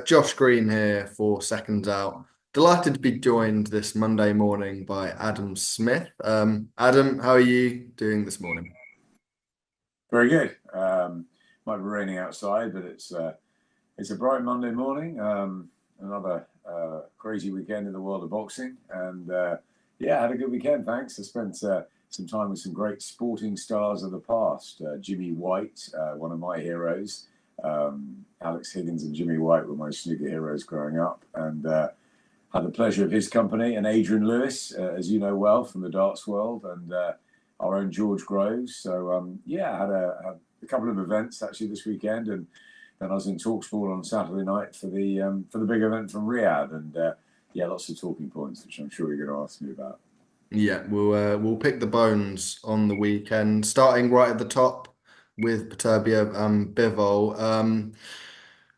Josh Green here for Seconds Out. Delighted to be joined this Monday morning by Adam Smith. Adam, how are you doing this morning? Very good. Might be raining outside, but it's a bright Monday morning. Another crazy weekend in the world of boxing, and yeah, had a good weekend. Thanks. I spent some time with some great sporting stars of the past. Jimmy White, one of my heroes. Alex Higgins and Jimmy White were my snooker heroes growing up, and had the pleasure of his company. And Adrian Lewis, as you know well from the darts world, and our own George Groves. So yeah, had a couple of events actually this weekend, and then I was in Talksport on Saturday night for the big event from Riyadh, and yeah, lots of talking points, which I'm sure you're going to ask me about. Yeah, we'll pick the bones on the weekend, starting right at the top with Beterbiev and Bivol.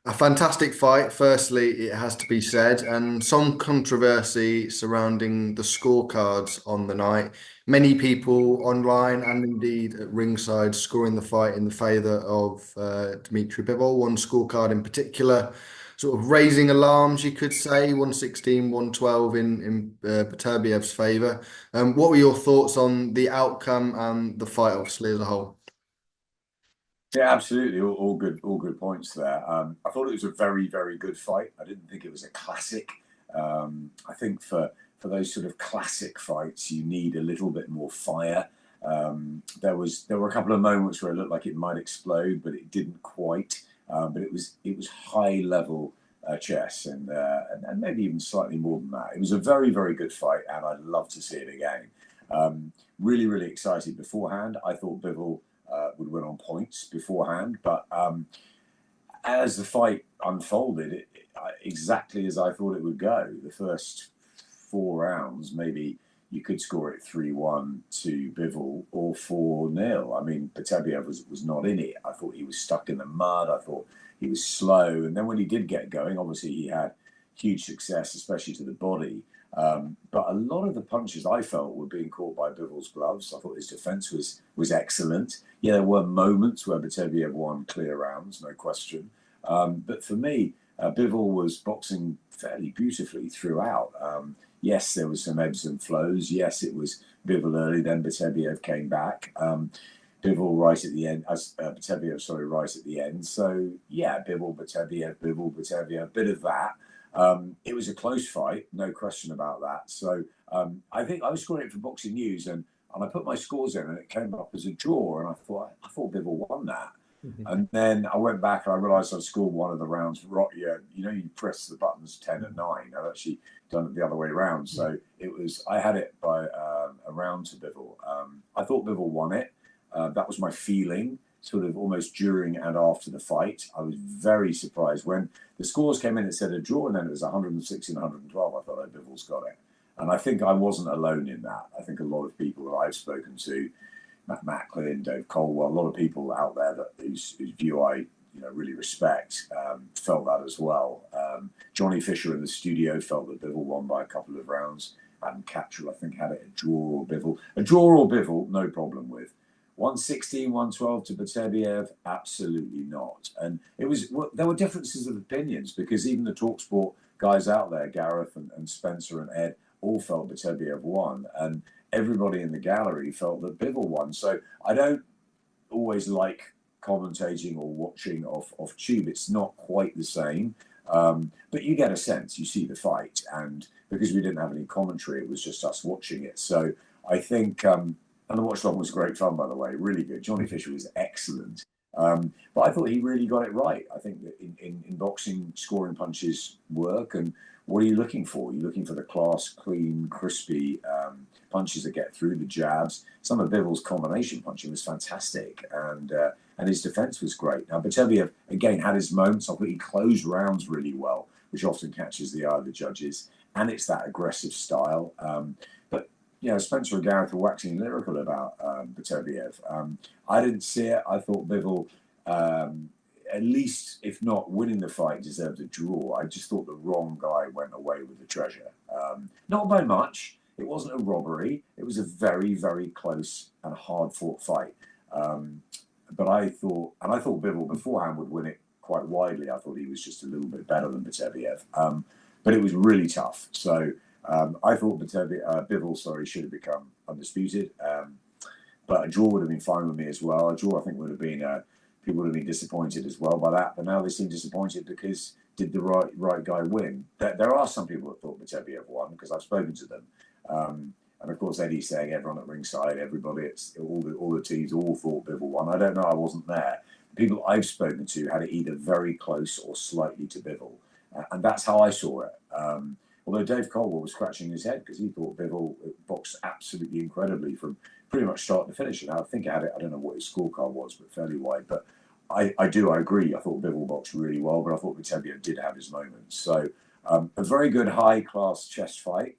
A fantastic fight, firstly, it has to be said, and some controversy surrounding the scorecards on the night. Many people online and indeed at ringside scoring the fight in the favour of Dmitry Bivol, one scorecard in particular, sort of raising alarms, you could say, 116, 112 in Beterbiev's favour. What were your thoughts on the outcome and the fight, obviously, as a whole? Yeah, absolutely. All good points there. I thought it was a very, very good fight. I didn't think it was a classic. I think for those sort of classic fights, you need a little bit more fire. There were a couple of moments where it looked like it might explode, but it didn't quite. But it was high level chess, and maybe even slightly more than that. It was a very, very good fight, and I'd love to see it again. Really, really excited beforehand. I thought Bivol would win on points beforehand, but as the fight unfolded, exactly as I thought it would go. The first 4 rounds, maybe you could score it 3-1 to Bivol or 4-0. I mean, Beterbiev was not in it. I thought he was stuck in the mud. I thought he was slow. And then when he did get going, obviously he had huge success, especially to the body. But a lot of the punches I felt were being caught by Bivol's gloves. I thought his defense was excellent. Yeah, there were moments where Beterbiev won clear rounds, no question. But for me, Bivol was boxing fairly beautifully throughout. Yes, there was some ebbs and flows. Yes, it was Bivol early, then Beterbiev came back. Bivol right at the end, Beterbiev, sorry, right at the end. So yeah, Bivol, Beterbiev, bit of that. It was a close fight, no question about that. So I think I was scoring it for Boxing News, and I put my scores in, and it came up as a draw, and I thought Bivol won that. And then I went back and I realised I'd scored one of the rounds. Right, yeah, you know, you press the buttons 10 and 9. I've actually done it the other way around. So I had it by a round to Bivol. I thought Bivol won it. That was my feeling, sort of almost during and after the fight. I was very surprised when the scores came in. It said a draw, and then it was 116, 112. I thought, oh, Bivol's got it. And I think I wasn't alone in that. I think a lot of people that I've spoken to, Matt Macklin, Dave Colwell, a lot of people out there whose view I really respect, felt that as well. Johnny Fisher in the studio felt that Bivol won by a couple of rounds. Adam Catchell, I think, had it a draw or Bivol. A draw or Bivol, no problem with. 116, 112 to Beterbiev, absolutely not. And there were differences of opinions, because even the Talksport guys out there, Gareth and Spencer and Ed, all felt Beterbiev won. And everybody in the gallery felt that Bivol won. So I don't always like commentating or watching off tube. It's not quite the same. But you get a sense, you see the fight. And because we didn't have any commentary, it was just us watching it. So I think... and the watch long was great fun, by the way, really good. Johnny Fisher was excellent. But I thought he really got it right. I think that in boxing, scoring punches work. And what are you looking for? You're looking for the class, clean, crispy punches that get through, the jabs. Some of Bivol's combination punching was fantastic. And his defense was great. Now, Beterbiev, again, had his moments. I thought he closed rounds really well, which often catches the eye of the judges. And it's that aggressive style. Spencer and Gareth were waxing lyrical about Beterbiev. I didn't see it. I thought Bivol, at least, if not winning the fight, deserved a draw. I just thought the wrong guy went away with the treasure. Not by much. It wasn't a robbery. It was a very, very close and hard-fought fight. But I thought Bivol beforehand would win it quite widely. I thought he was just a little bit better than Beterbiev, but it was really tough. So I thought Bivol, should have become undisputed, but a draw would have been fine with me as well. A draw, I think, would have been people would have been disappointed as well by that. But now they seem disappointed because did the right guy win? There are some people that thought Beterbiev won because I've spoken to them. And of course, Eddie's saying everyone at ringside, everybody, it's all the teams all thought Bivol won. I don't know, I wasn't there. The people I've spoken to had it either very close or slightly to Bivol, and that's how I saw it. Although Dave Colwell was scratching his head because he thought Bivol boxed absolutely incredibly from pretty much start to finish. And I think I had it. I don't know what his scorecard was, but fairly wide. But I agree. I thought Bivol boxed really well, but I thought Beterbiev did have his moments. So. A very good high-class chest fight.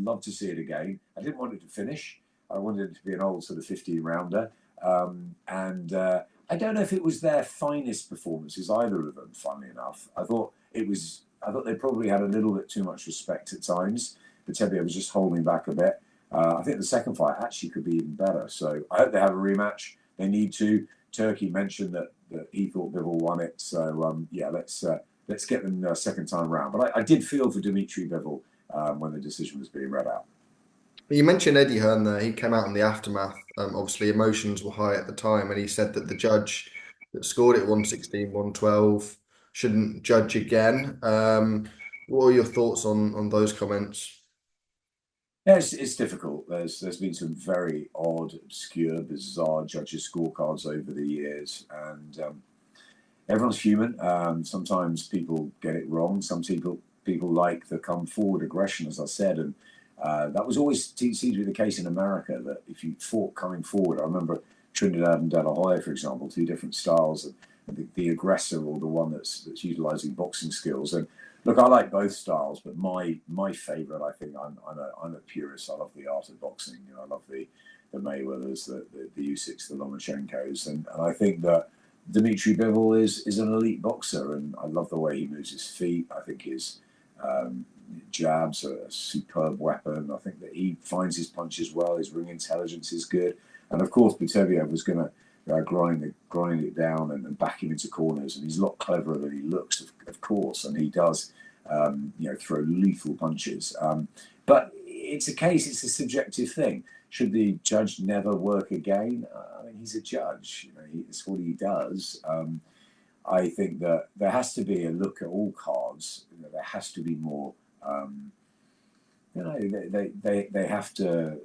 Love to see it again. I didn't want it to finish. I wanted it to be an old sort of 15-rounder. I don't know if it was their finest performances, either of them, funnily enough. I thought they probably had a little bit too much respect at times. Beterbiev was just holding back a bit. I think the second fight actually could be even better. So I hope they have a rematch. They need to. Turkey mentioned that he thought Bivol won it. So, let's get them second time round. But I did feel for Dmitry Bivol when the decision was being read out. You mentioned Eddie Hearn there. He came out in the aftermath. Obviously, emotions were high at the time, and he said that the judge that scored it 116, 112 shouldn't judge again. What are your thoughts on those comments? Yeah, it's difficult. There's been some very odd, obscure, bizarre judges' scorecards over the years, and everyone's human. Sometimes people get it wrong. Some people like the come forward aggression, as I said, and that was always seems to be the case in America. That if you fought coming forward, I remember Trinidad and De La Hoya, for example, two different styles, and the aggressor or the one that's utilising boxing skills. And look, I like both styles, but my favourite, I think, I'm a purist. I love the art of boxing. I love the Mayweathers, the Usyks, the Lomachenkos, and I think that Dmitry Bivol is an elite boxer, and I love the way he moves his feet. I think his jabs are a superb weapon. I think that he finds his punches well. His ring intelligence is good, and of course, Beterbiev was going to grind it down and back him into corners. And he's a lot cleverer than he looks, of course, and he does throw lethal punches. But it's a subjective thing. Should the judge never work again? I mean, he's a judge. It's what he does. I think that there has to be a look at all cards. There has to be more. They have to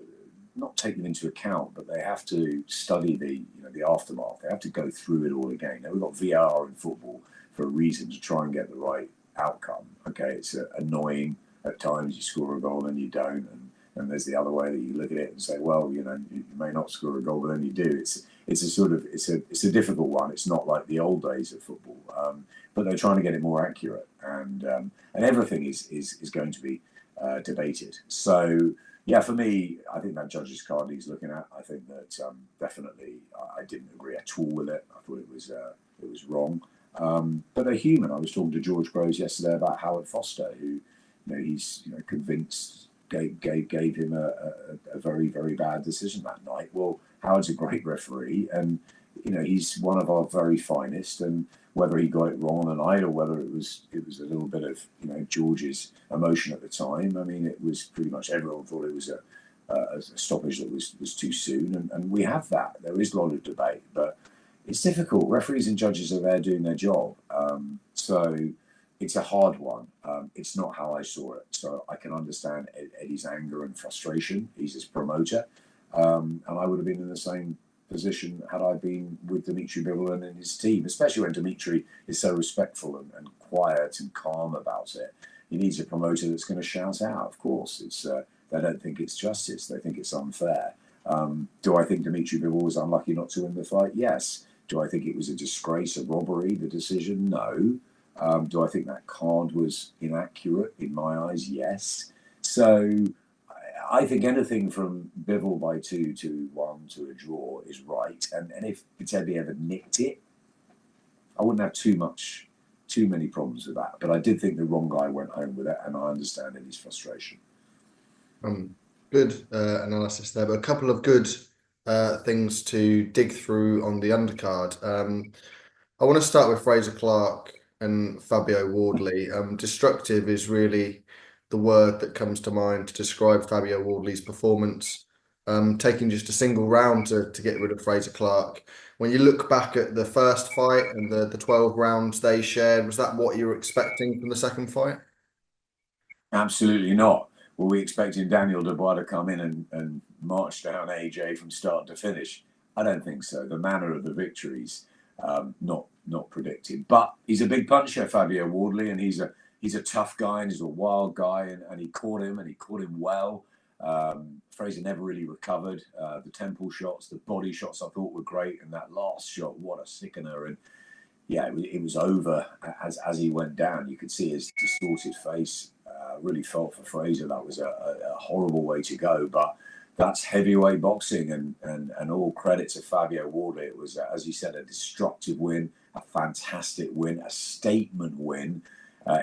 not take them into account, but they have to study the aftermath. They have to go through it all again. Now, we've got VAR in football for a reason, to try and get the right outcome. Okay, it's annoying at times. You score a goal and you don't, and there's the other way that you look at it and say, well, you may not score a goal, but then you do. It's a difficult one. It's not like the old days of football, but they're trying to get it more accurate, and everything is going to be debated. So yeah, for me, I think that judge's card he's looking at. I think that definitely I didn't agree at all with it. I thought it was wrong. But they're human. I was talking to George Groves yesterday about Howard Foster, who he's convinced gave him a very, very bad decision that night. Well, Howard's a great referee, and he's one of our very finest. And whether he got it wrong on the night or whether it was a little bit of George's emotion at the time. I mean, it was pretty much everyone thought it was a stoppage that was too soon, and we have that. There is a lot of debate, but it's difficult. Referees and judges are there doing their job, so it's a hard one. It's not how I saw it, so I can understand Eddie's anger and frustration. He's his promoter, and I would have been in the same position had I been with Dmitry Bivol and his team, especially when Dmitry is so respectful and quiet and calm about it. He needs a promoter that's going to shout out. Of course, it's they don't think it's justice. They think it's unfair. Do I think Dmitry Bivol was unlucky not to win the fight? Yes. Do I think it was a disgrace, a robbery, the decision? No. Do I think that card was inaccurate in my eyes? Yes. So I think anything from Bivol by 2-1 to a draw is right. And if Beterbiev had nicked it, I wouldn't have too many problems with that. But I did think the wrong guy went home with it, and I understand Eddie's frustration. Good analysis there, but a couple of good things to dig through on the undercard. I want to start with Fraser Clark and Fabio Wardley. Destructive is really the word that comes to mind to describe Fabio Wardley's performance. Taking just a single round to get rid of Fraser Clark. When you look back at the first fight and the 12 rounds they shared, was that what you were expecting from the second fight? Absolutely not. Were we expecting Daniel Dubois to come in and march down AJ from start to finish? I don't think so. The manner of the victories, not predicted. But he's a big puncher, Fabio Wardley, and he's a tough guy and he's a wild guy, and he caught him and he caught him well. Fraser never really recovered. The temple shots, the body shots, I thought were great, and that last shot, what a sickener! And yeah, it was over as he went down. You could see his distorted face. Really felt for Fraser. That was a horrible way to go, but that's heavyweight boxing, and all credit to Fabio Wardley. It was, as you said, a destructive win, a fantastic win, a statement win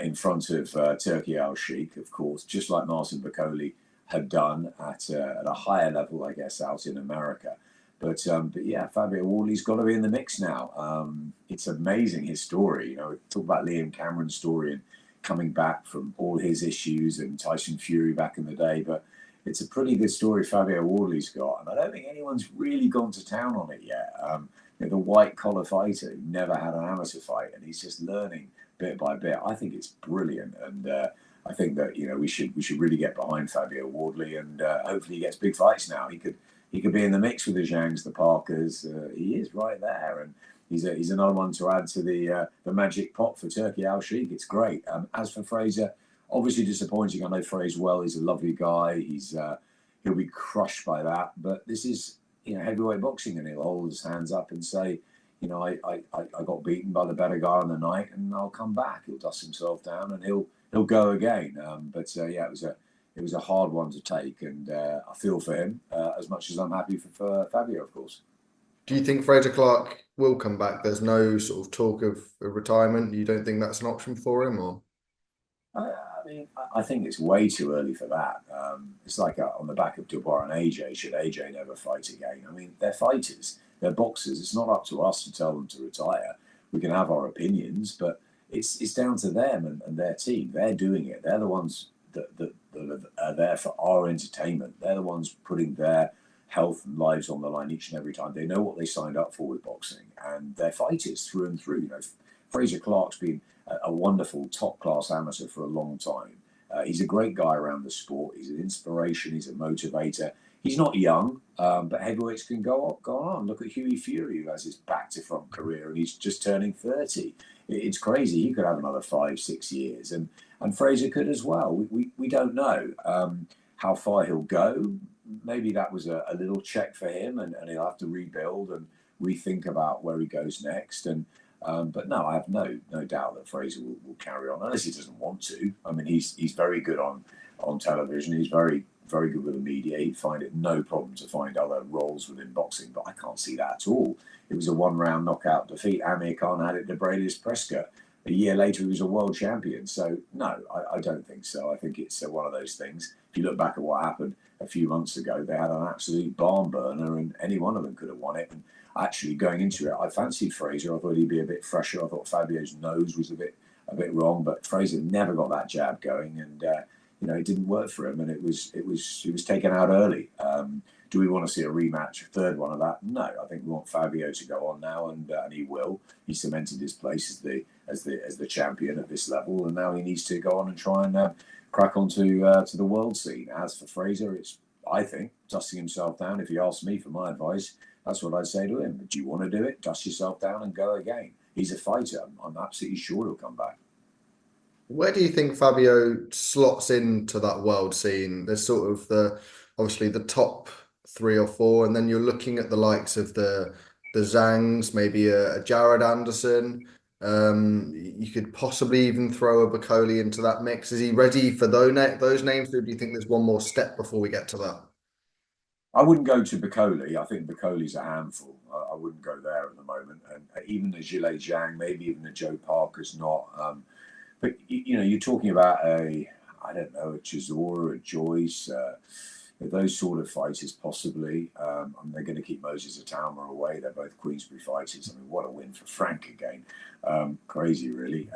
in front of Turkey Al Sheikh, of course, just like Martin Bakole had done at a higher level, I guess, out in America. But yeah, Fabio Wardley's got to be in the mix now. It's amazing, his story. You know, talk about Liam Cameron's story and coming back from all his issues and Tyson Fury back in the day. But it's a pretty good story Fabio Wardley's got. And I don't think anyone's really gone to town on it yet. You know, the white collar fighter who never had an amateur fight, and he's just learning bit by bit. I think it's brilliant. And I think that, you know, we should really get behind Fabio Wardley, and hopefully he gets big fights now. He could be in the mix with the Zhangs, the Parkers. He is right there, and he's another one to add to the magic pot for Turkey Al Sheikh. It's great. As for Fraser, obviously disappointing. I know Fraser well. He's a lovely guy. He'll be crushed by that. But this is, you know, heavyweight boxing, and he'll hold his hands up and say, you know, I got beaten by the better guy on the night, and I'll come back. He'll dust himself down and he'll go again. But yeah, it was a hard one to take, and I feel for him as much as I'm happy for Fabio, of course. Do you think Fraser Clark will come back? There's no sort of talk of retirement. You don't think that's an option for him, or? I mean, I think it's way too early for that. It's like on the back of Dubois and AJ. Should AJ never fight again? I mean, they're fighters, they're boxers. It's not up to us to tell them to retire. We can have our opinions, but it's down to them and their team. They're doing it. They're the ones that are there for our entertainment. They're the ones putting their health and lives on the line each and every time. They know what they signed up for with boxing, and they're fighters through and through. You know, Fraser Clark's been a wonderful top-class amateur for a long time. He's a great guy around the sport. He's an inspiration. He's a motivator. He's not young, but heavyweights can go on. Look at Hughie Fury, who has his back-to-front career, and he's just turning 30. It's crazy. He could have another 5, 6 years, and Fraser could as well. We don't know how far he'll go. Maybe that was a little check for him, and he'll have to rebuild and rethink about where he goes next. But no, I have no doubt that Fraser will carry on, unless he doesn't want to. I mean, he's very good on television. He's very good with the media. He'd find it no problem to find other roles within boxing, but I can't see that at all. It was a one-round knockout defeat. Amir Khan had it to Bradis Prescott. A year later, he was a world champion. So no, I don't think so. I think it's one of those things. If you look back at what happened a few months ago, they had an absolute barn burner, and any one of them could have won it. And actually, going into it, I fancied Fraser. I thought he'd be a bit fresher. I thought Fabio's nose was a bit wrong, but Fraser never got that jab going, and you know, it didn't work for him, and he was taken out early. Do we want to see a rematch, a third one of that? No, I think we want Fabio to go on now, and he will. He cemented his place as the champion at this level, and now he needs to go on and try and crack onto to the world scene. As for Fraser, it's, I think, dusting himself down. If you ask me for my advice, that's what I'd say to him. Do you want to do it? Dust yourself down and go again. He's a fighter. I'm absolutely sure he'll come back. Where do you think Fabio slots into that world scene? There's sort of obviously the top 3 or 4, and then you're looking at the likes of the Zhangs, maybe a Jared Anderson. You could possibly even throw a Bakole into that mix. Is he ready for those names, or do you think there's one more step before we get to that? I wouldn't go to Bakole. I think Bacole's a handful. I wouldn't go there at the moment. And even the Zhilei Zhang, maybe even the Joe Parker's not. But you know, you're talking about I don't know, a Chisora, a Joyce. those sort of fighters possibly. They're going to keep Moses Atama away. They're both Queensberry fighters. I mean, what a win for Frank again. Crazy, really.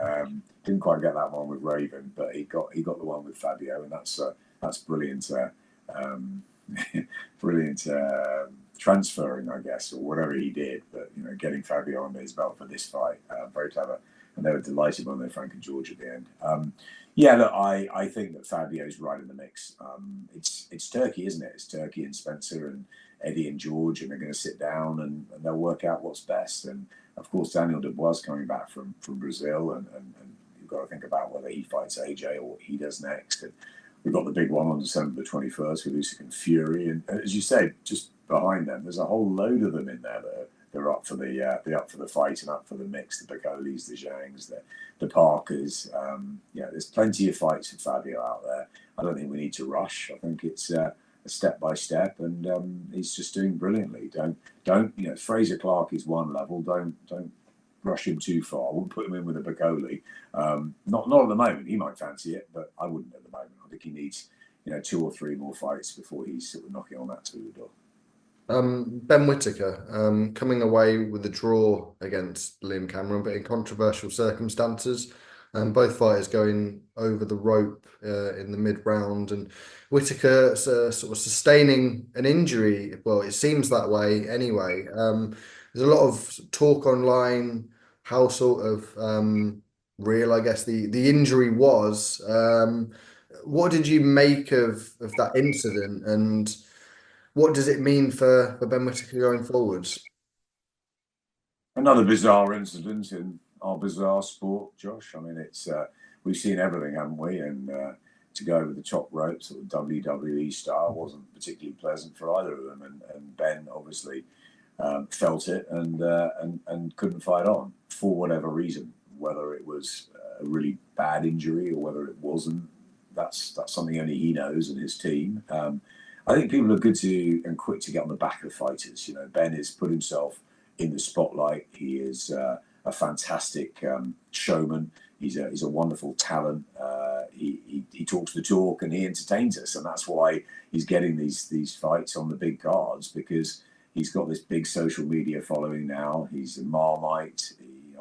Didn't quite get that one with Raven, but he got the one with Fabio, and that's brilliant. Brilliant transferring, I guess, or whatever he did. But getting Fabio under his belt for this fight, very clever. And they were delighted when they Frank and George at the end. Yeah, look, I think that Fabio's right in the mix. It's Turkey, isn't it? It's Turkey and Spencer and Eddie and George, and they're going to sit down and they'll work out what's best. And of course, Daniel Dubois coming back from Brazil, and you've got to think about whether he fights AJ or what he does next. And we've got the big one on December the 21st with Usyk and Fury, and as you said, just behind them, there's a whole load of them in there that they're up for the fight and up for the mix. The Bacolis, the Zhangs, the Parkers. There's plenty of fights for Fabio out there. I don't think we need to rush. I think it's a step by step, and he's just doing brilliantly. Don't Fraser Clark is one level. Don't rush him too far. I wouldn't put him in with a Bacoli. Not at the moment. He might fancy it, but I wouldn't at the moment. I think he needs 2 or 3 more fights before he's sort of knocking on that Tulu door. Ben Whittaker coming away with a draw against Liam Cameron, but in controversial circumstances. Both fighters going over the rope in the mid-round, and Whittaker sort of sustaining an injury. Well, it seems that way anyway. There's a lot of talk online how sort of real, I guess, the injury was. What did you make of that incident, and what does it mean for Ben Whittaker going forwards? Another bizarre incident in our bizarre sport, Josh. I mean, it's we've seen everything, haven't we? And to go over the top rope, sort of WWE style, wasn't particularly pleasant for either of them. And Ben obviously felt it and couldn't fight on for whatever reason, whether it was a really bad injury or whether it wasn't. That's something only he knows and his team. I think people are good and quick to get on the back of fighters. Ben has put himself in the spotlight. He is a fantastic showman. He's a wonderful talent. He talks the talk and he entertains us, and that's why he's getting these fights on the big cards, because he's got this big social media following now. He's a Marmite.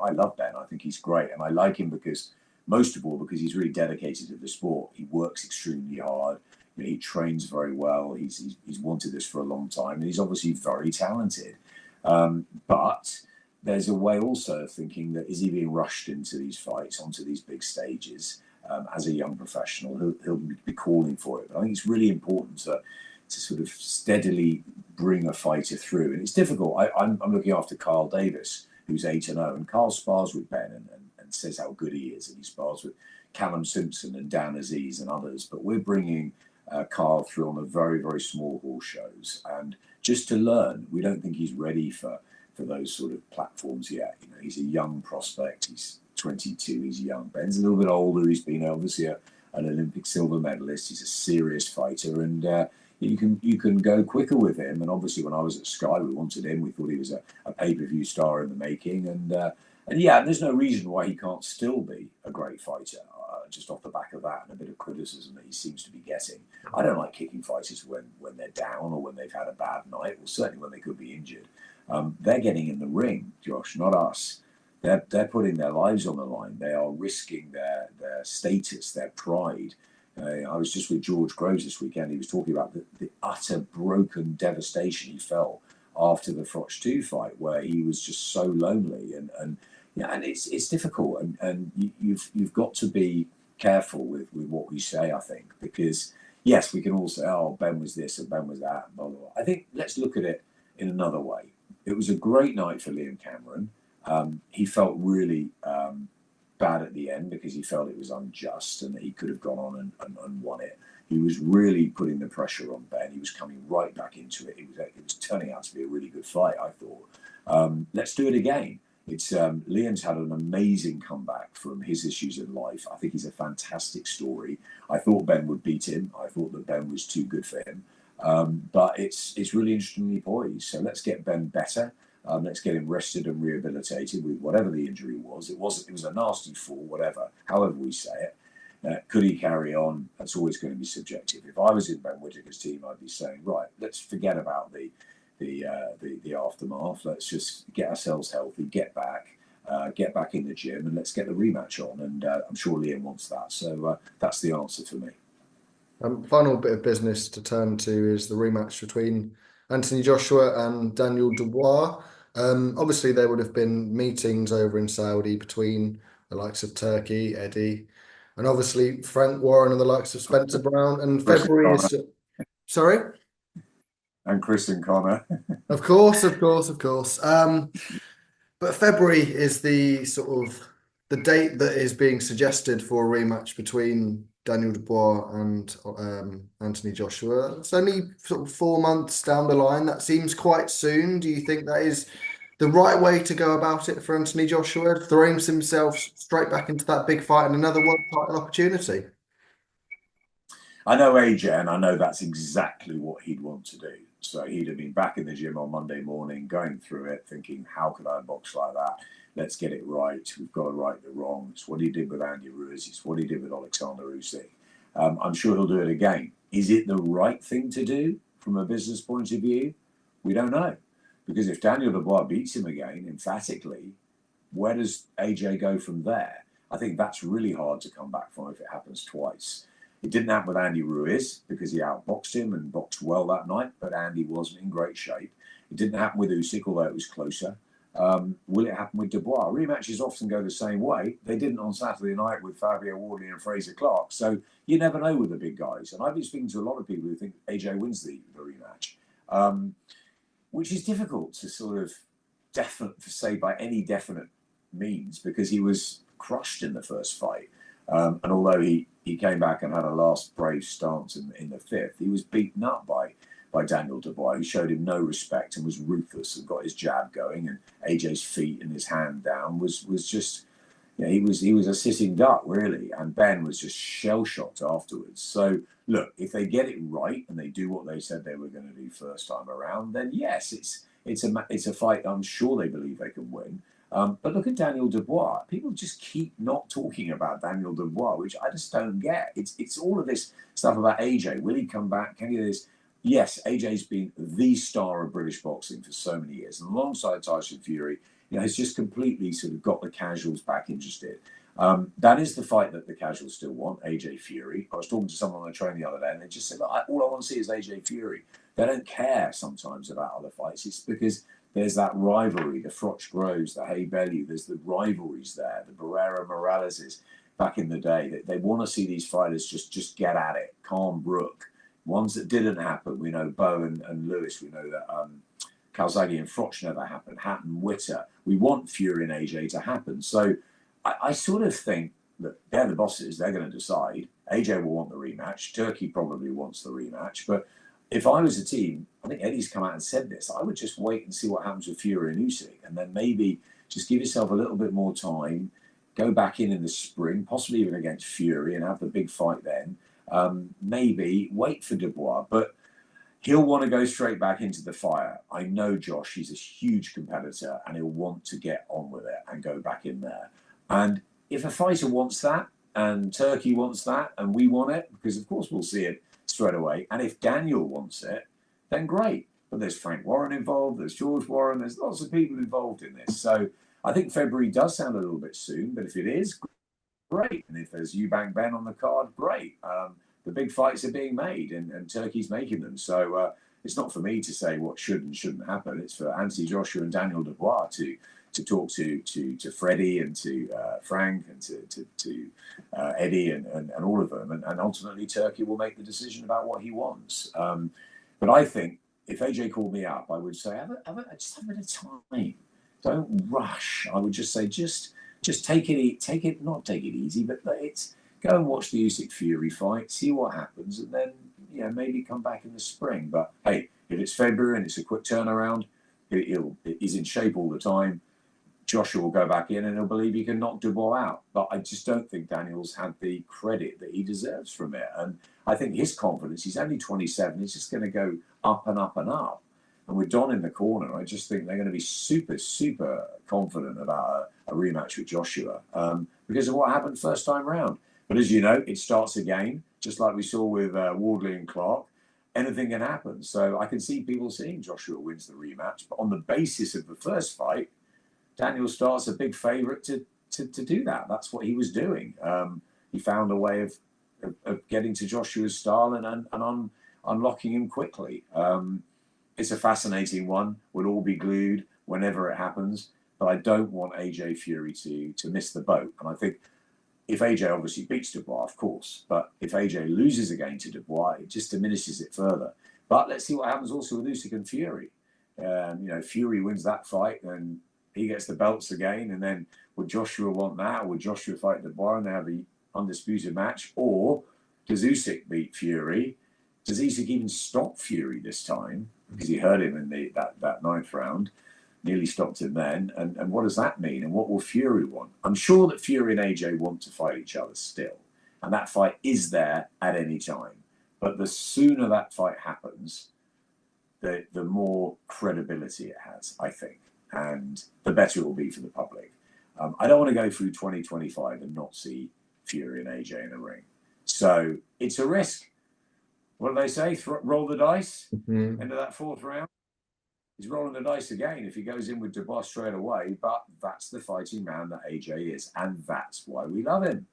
I love Ben. I think he's great, and I like him most of all because he's really dedicated to the sport. He works extremely hard. He trains very well. He's wanted this for a long time, and he's obviously very talented. But there's a way also of thinking that, is he being rushed into these fights, onto these big stages as a young professional? He'll be calling for it. But I think it's really important to sort of steadily bring a fighter through. And it's difficult. I'm looking after Carl Davis, who's 8-0, and Carl spars with Ben and says how good he is, and he spars with Callum Simpson and Dan Aziz and others. But we're bringing Carl through on the very, very small horse shows, and just to learn. We don't think he's ready for those sort of platforms yet. He's a young prospect. He's 22. He's young. Ben's a little bit older. He's been obviously an Olympic silver medalist. He's a serious fighter, and you can go quicker with him. And obviously, when I was at Sky, we wanted him. We thought he was a pay-per-view star in the making, and yeah, there's no reason why he can't still be a great fighter. Just off the back of that and a bit of criticism that he seems to be getting. I don't like kicking fighters when they're down or when they've had a bad night, or certainly when they could be injured. They're getting in the ring, Josh, not us. They're putting their lives on the line. They are risking their status, their pride. I was just with George Groves this weekend. He was talking about the utter broken devastation he felt after the Froch 2 fight, where he was just so lonely and it's difficult, and you've got to be careful with what we say, I think, because yes, we can all say, oh, Ben was this and Ben was that, and blah, blah, blah. I think let's look at it in another way. It was a great night for Liam Cameron. He felt really bad at the end because he felt it was unjust and that he could have gone on and won it. He was really putting the pressure on Ben. He was coming right back into it. It was turning out to be a really good fight, I thought. Let's do it again. Liam's had an amazing comeback from his issues in life. I think he's a fantastic story. I thought Ben would beat him. I thought that Ben was too good for him. But it's really interestingly poised. So let's get Ben better. Let's get him rested and rehabilitated with whatever the injury was. It was a nasty fall, whatever, however we say it. Could he carry on? That's always going to be subjective. If I was in Ben Whittaker's team, I'd be saying, right, let's forget about the aftermath. Let's just get ourselves healthy, get back in the gym, and let's get the rematch on. And I'm sure Liam wants that. So that's the answer for me. Final bit of business to turn to is the rematch between Anthony Joshua and Daniel Dubois. Obviously, there would have been meetings over in Saudi between the likes of Turkey, Eddie, and obviously Frank Warren and the likes of Spencer Brown. And Chris and February Conor. is... Sorry? And Chris and Conor. Of course, of course, of course. But February is the sort of the date that is being suggested for a rematch between Daniel Dubois and Anthony Joshua. It's only sort of 4 months down the line. That seems quite soon. Do you think that is the right way to go about it for Anthony Joshua? Throwing himself straight back into that big fight and another world title opportunity? I know AJ, and I know that's exactly what he'd want to do. So he'd have been back in the gym on Monday morning, going through it, thinking, how could I box like that? Let's get it right. We've got to right the wrong. It's what he did with Andy Ruiz. It's what he did with Alexander Usyk. I'm sure he'll do it again. Is it the right thing to do from a business point of view? We don't know. Because if Daniel Dubois beats him again, emphatically, where does AJ go from there? I think that's really hard to come back from if it happens twice. It didn't happen with Andy Ruiz because he outboxed him and boxed well that night, but Andy wasn't in great shape. It didn't happen with Usyk, although it was closer. Will it happen with Dubois? Rematches often go the same way. They didn't on Saturday night with Fabio Wardley and Fraser Clarks. So you never know with the big guys. And I've been speaking to a lot of people who think AJ wins the rematch, which is difficult to sort of say by any definite means because he was crushed in the first fight. And although he came back and had a last brave stance in the fifth, he was beaten up by Daniel Dubois, who showed him no respect and was ruthless and got his jab going, and AJ's feet and his hand down was just, he was a sitting duck really, and Ben was just shell shocked afterwards. So look, if they get it right and they do what they said they were going to do first time around, then yes, it's a fight I'm sure they believe they can win. But look at Daniel Dubois. People just keep not talking about Daniel Dubois, which I just don't get. It's all of this stuff about AJ. Will he come back? Can he do this? Yes, AJ's been the star of British boxing for so many years. And alongside Tyson Fury, has just completely sort of got the casuals back interested. That is the fight that the casuals still want, AJ Fury. I was talking to someone on the train the other day, and they just said, all I want to see is AJ Fury. They don't care sometimes about other fights. It's because there's that rivalry, the Froch Groves, the Hay Bellew, there's the rivalries there, the Barrera Moraleses back in the day. They want to see these fighters just get at it. Khan Brook. Ones that didn't happen, we know Bo and Lewis, we know that Calzaghe and Froch never happened, Hatton, Witter. We want Fury and AJ to happen. So I sort of think that they're the bosses, they're going to decide. AJ will want the rematch. Turkey probably wants the rematch. But if I was a team, I think Eddie's come out and said this, I would just wait and see what happens with Fury and Usyk, and then maybe just give yourself a little bit more time, go back in the spring, possibly even against Fury, and have the big fight then. Maybe wait for Dubois, but he'll want to go straight back into the fire. I know Josh, he's a huge competitor, and he'll want to get on with it and go back in there. And if a fighter wants that, and Turkey wants that, and we want it, because of course we'll see it straight away. And if Daniel wants it, then great. But there's Frank Warren involved, there's George Warren, there's lots of people involved in this. So I think February does sound a little bit soon, but if it is, great. And if there's Eubank Ben on the card, great. The big fights are being made, and Turkey's making them. So it's not for me to say what should and shouldn't happen. It's for Anthony Joshua and Daniel Dubois to talk to Freddie and to Frank and to Eddie and all of them. And ultimately, Turkey will make the decision about what he wants. But I think if AJ called me up, I would say, just have a bit of time. Don't rush. I would just say, just take it, not take it easy, but go and watch the Usyk Fury fight, see what happens, and then maybe come back in the spring. But hey, if it's February and it's a quick turnaround, he's in shape all the time. Joshua will go back in and he'll believe he can knock Dubois out. But I just don't think Daniel's had the credit that he deserves from it. And I think his confidence, he's only 27, he's just going to go up and up and up. And with Don in the corner, I just think they're going to be super, super confident about a rematch with Joshua because of what happened first time round. But as you know, it starts again, just like we saw with Wardley and Clark. Anything can happen. So I can see people seeing Joshua wins the rematch. But on the basis of the first fight, Daniel Starr's a big favourite to do that. That's what he was doing. He found a way of getting to Joshua's style and unlocking him quickly. It's a fascinating one. We'll all be glued whenever it happens. But I don't want AJ Fury to miss the boat. And I think if AJ obviously beats Dubois, of course, but if AJ loses again to Dubois, it just diminishes it further. But let's see what happens also with Usyk and Fury. Fury wins that fight, then he gets the belts again. And then would Joshua want that? Or would Joshua fight Dubois and they have the undisputed match? Or does Usyk beat Fury? Does Usyk even stop Fury this time? Because he hurt him in that ninth round. Nearly stopped him then. And what does that mean? And what will Fury want? I'm sure that Fury and AJ want to fight each other still. And that fight is there at any time. But the sooner that fight happens, the more credibility it has, I think. And the better it will be for the public. I don't want to go through 2025 and not see Fury and AJ in the ring. So it's a risk. What do they say? Roll the dice into that fourth round. He's rolling the dice again if he goes in with Dubois straight away, but that's the fighting man that AJ is, and that's why we love him.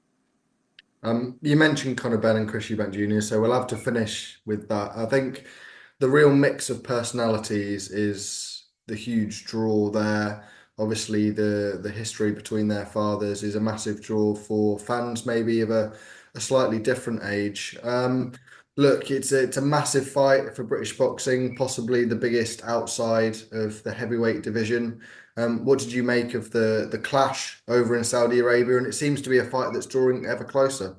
You mentioned Conor Benn and Chris Eubank Jr., so we'll have to finish with that. I think the real mix of personalities is the huge draw there. Obviously, the history between their fathers is a massive draw for fans, maybe of a slightly different age. Look, it's a massive fight for British boxing, possibly the biggest outside of the heavyweight division. What did you make of the clash over in Saudi Arabia? And it seems to be a fight that's drawing ever closer.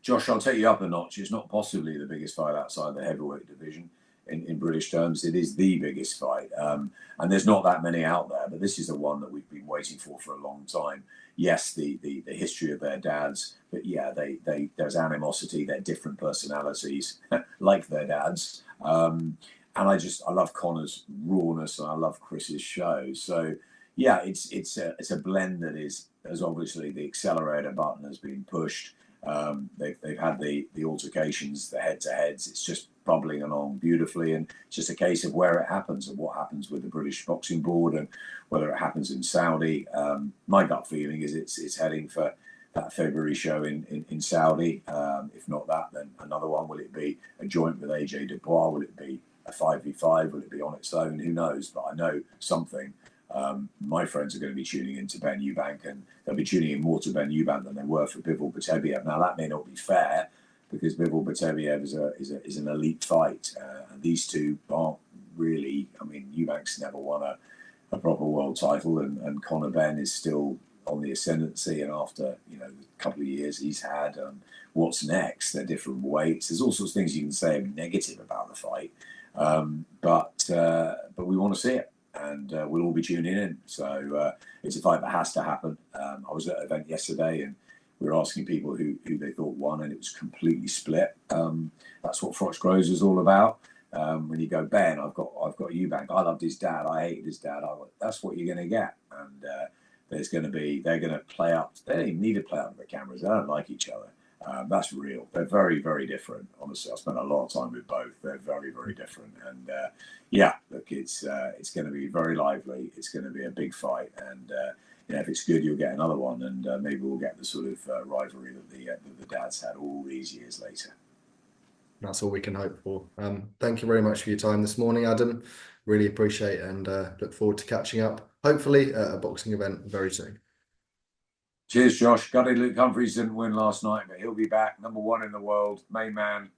Josh, I'll take you up a notch. It's not possibly the biggest fight outside the heavyweight division in British terms. It is the biggest fight. And there's not that many out there, but this is the one that we've been waiting for a long time. Yes, the history of their dads, but yeah, there's animosity, they're different personalities, like their dads. And I love Conor's rawness and I love Chris's show. So yeah, it's a blend that as obviously the accelerator button has been pushed. They've had the altercations, the head-to-heads. It's just bubbling along beautifully, and it's just a case of where it happens and what happens with the British Boxing Board and whether it happens in Saudi. My gut feeling is it's heading for that February show in Saudi. If not that, then another one. Will it be a joint with AJ Dubois? Will it be a 5v5? Will it be on its own? Who knows? But I know something. My friends are going to be tuning in to Ben Eubank, and they'll be tuning in more to Ben Eubank than they were for Bivol Beterbiev. Now, that may not be fair because Bivol Beterbiev is an elite fight. And these two aren't really, I mean, Eubank's never won a proper world title, and Conor Benn is still on the ascendancy. And after, a couple of years he's had, what's next? They're different weights. There's all sorts of things you can say negative about the fight. But we want to see it. And we'll all be tuning in. So it's a fight that has to happen. I was at an event yesterday and we were asking people who they thought won, and it was completely split. That's what Froch Groves is all about. When you go, Ben, I've got Eubank. I loved his dad. I hated his dad. That's what you're going to get. And they're going to play up. They don't even need to play up the cameras. They don't like each other. That's real. They're very, very different. Honestly, I spent a lot of time with both. They're very, very different. And yeah, look, it's going to be very lively. It's going to be a big fight. And if it's good, you'll get another one. And maybe we'll get the sort of rivalry that the dads had all these years later. That's all we can hope for. Thank you very much for your time this morning, Adam. Really appreciate it, and look forward to catching up, hopefully at a boxing event very soon. Cheers, Josh. Gutted Luke Humphries didn't win last night, but he'll be back. #1 in the world, main man.